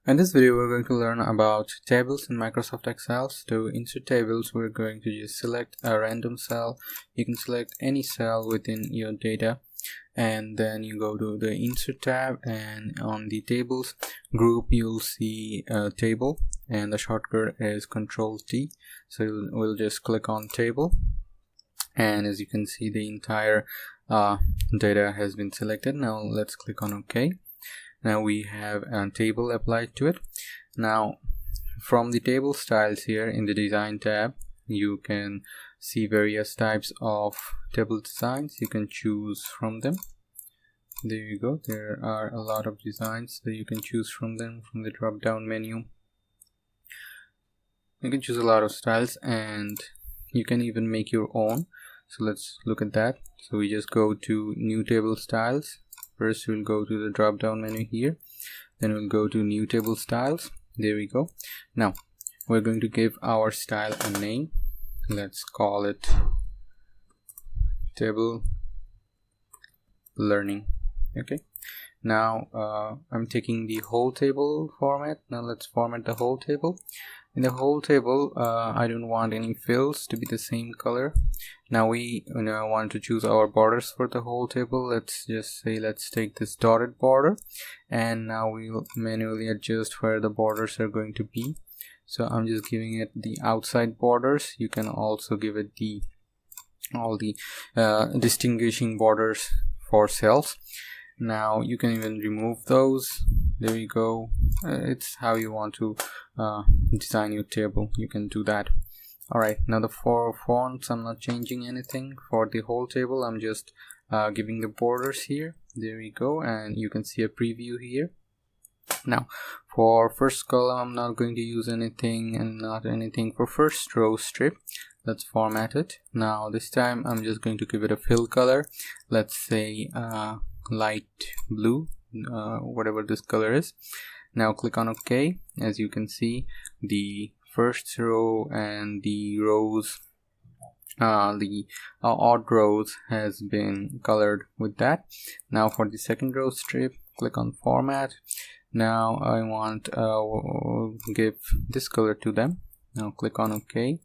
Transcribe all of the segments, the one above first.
In this video, we're going to learn about tables in Microsoft Excel. To insert tables, we're going to just select a random cell. You can select any cell within your data, and then you go to the Insert tab, and on the Tables group, you'll see a table, and the shortcut is Control-T. So we'll just click on Table, and as you can see, the entire data has been selected. Now let's click on OK. Now we have a table applied to it. Now from the table styles here in the design tab, you can see various types of table designs. You can choose from them. There you go. There are a lot of designs that you can choose from them from the drop down menu. You can choose a lot of styles, and you can even make your own. So let's look at that. So we just go to new table styles. First we'll go to the drop down menu here, then we'll go to new table styles. There we go. Now we're going to give our style a name. Let's call it table learning. Okay, now I'm taking the whole table format. Now let's format the whole table. In the whole table, I don't want any fields to be the same color. Now we want to choose our borders for the whole table. Let's just say, let's take this dotted border, and now we'll manually adjust where the borders are going to be. So I'm just giving it the outside borders. You can also give it all the distinguishing borders for cells. Now you can even remove those. There you go. It's how you want to design your table. You can do that. Alright, now the for fonts, I'm not changing anything. For the whole table, I'm just giving the borders here. There you go, and you can see a preview here. Now for first column, I'm not going to use anything, and not anything for first row strip. Let's format it. Now this time I'm just going to give it a fill color. Let's say light blue, whatever this color is. Now click on OK. As you can see, the first row and the rows, the odd rows has been colored with that. Now for the second row strip, click on format. Now I want give this color to them. Now click on OK.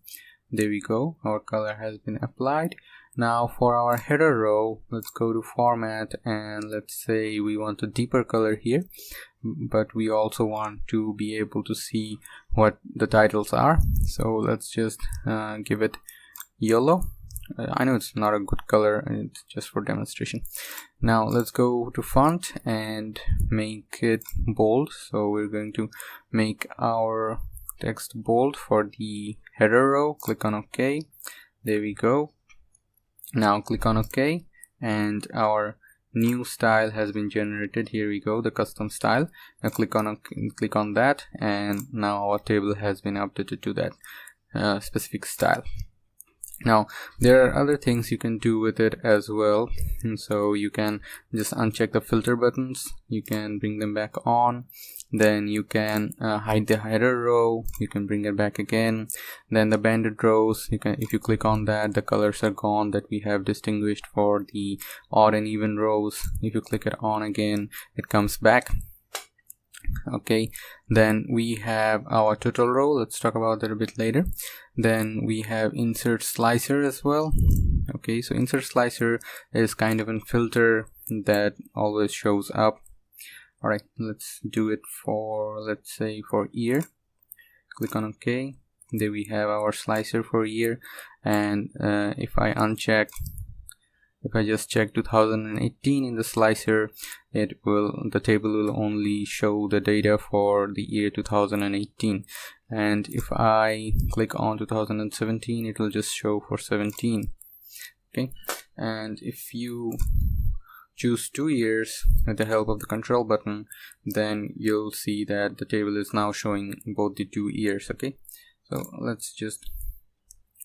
There we go, our color has been applied. Now for our header row, let's go to format, and let's say we want a deeper color here, but we also want to be able to see what the titles are. So let's just give it yellow. I know it's not a good color, it's just for demonstration. Now let's go to font and make it bold. So we're going to make our text bold for the header row. Click on OK. There we go. Now click on OK, and our new style has been generated. Here we go, the custom style. Now click on that, and now our table has been updated to that specific style. Now there are other things you can do with it as well, and so you can just uncheck the filter buttons. You can bring them back on. Then you can hide the header row. You can bring it back again. Then the banded rows, you can, if you click on that, the colors are gone that we have distinguished for the odd and even rows. If you click it on again, it comes back. Okay, then we have our total row. Let's talk about that a bit later. Then we have insert slicer as well. Okay, so insert slicer is kind of a filter that always shows up. Alright, let's do it for, let's say, for year. Click on OK. There we have our slicer for year, and if I just check 2018 in the slicer, the table will only show the data for the year 2018, and if I click on 2017, it will just show for 17. Okay, and if you choose 2 years with the help of the control button, then you'll see that the table is now showing both the 2 years. Okay, so let's just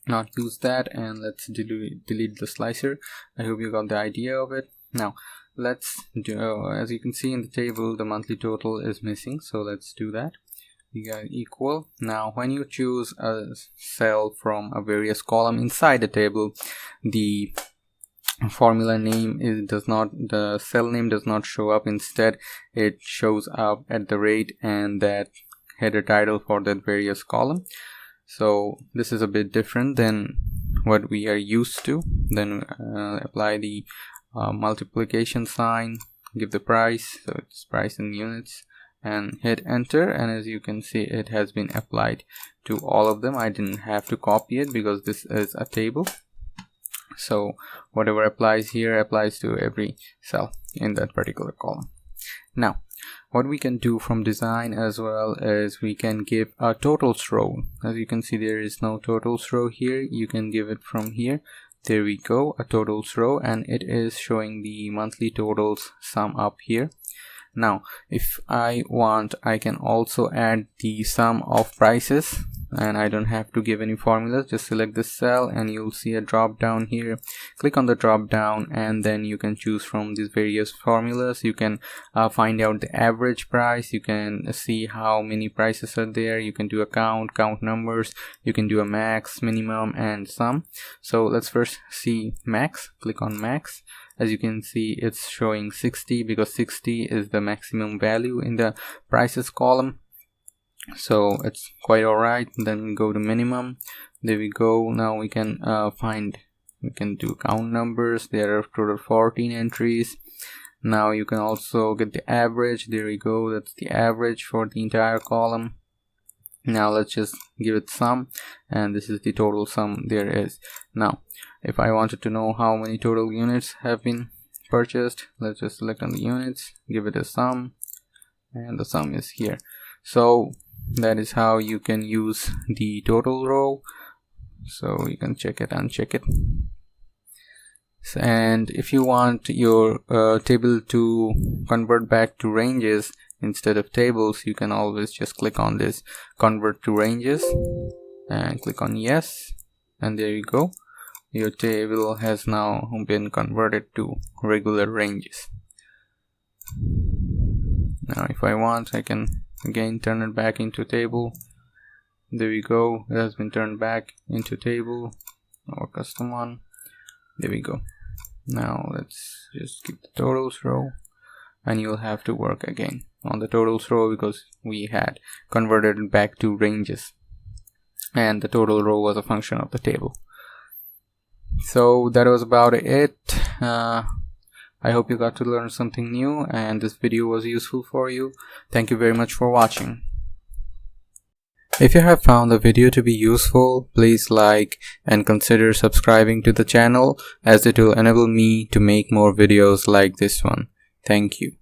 not use that, and let's delete the slicer. I hope you got the idea of it. Now let's do, as you can see in the table, the monthly total is missing, so let's do that. You got equal. Now when you choose a cell from a various column inside the table, the formula name the cell name does not show up. Instead it shows up at the rate and that header title for that various column. So this is a bit different than what we are used to. Then apply the multiplication sign, give the price, so it's price in units, and hit enter, and as you can see it has been applied to all of them. I didn't have to copy it because this is a table, so whatever applies here applies to every cell in that particular column. Now what we can do from design as well is we can give a totals row. As you can see, there is no totals row here. You can give it from here. There we go, a totals row, and it is showing the monthly totals sum up here. Now if I want, I can also add the sum of prices, and I don't have to give any formulas. Just select this cell and you'll see a drop down here. Click on the drop down and then you can choose from these various formulas. You can find out the average price. You can see how many prices are there. You can do a count numbers. You can do a max, minimum, and sum. So let's first see max. Click on max. As you can see, it's showing 60 because 60 is the maximum value in the prices column, so it's quite alright. Then we go to minimum. There we go. Now we can we can do count numbers. There are total 14 entries. Now you can also get the average. There we go, that's the average for the entire column. Now let's just give it sum, and this is the total sum there is. Now if I wanted to know how many total units have been purchased, let's just select on the units, give it a sum, and the sum is here. So that is how you can use the total row. So you can check it, uncheck it. And if you want your table to convert back to ranges instead of tables, you can always just click on this convert to ranges and click on yes, and there you go, your table has now been converted to regular ranges. Now if I want, I can again turn it back into table. There we go, it has been turned back into table or custom one. There we go. Now let's just keep the totals row, and you'll have to work again on the totals row because we had converted it back to ranges and the total row was a function of the table. So that was about it. I hope you got to learn something new and this video was useful for you. Thank you very much for watching. If you have found the video to be useful, please like and consider subscribing to the channel, as it will enable me to make more videos like this one. Thank you.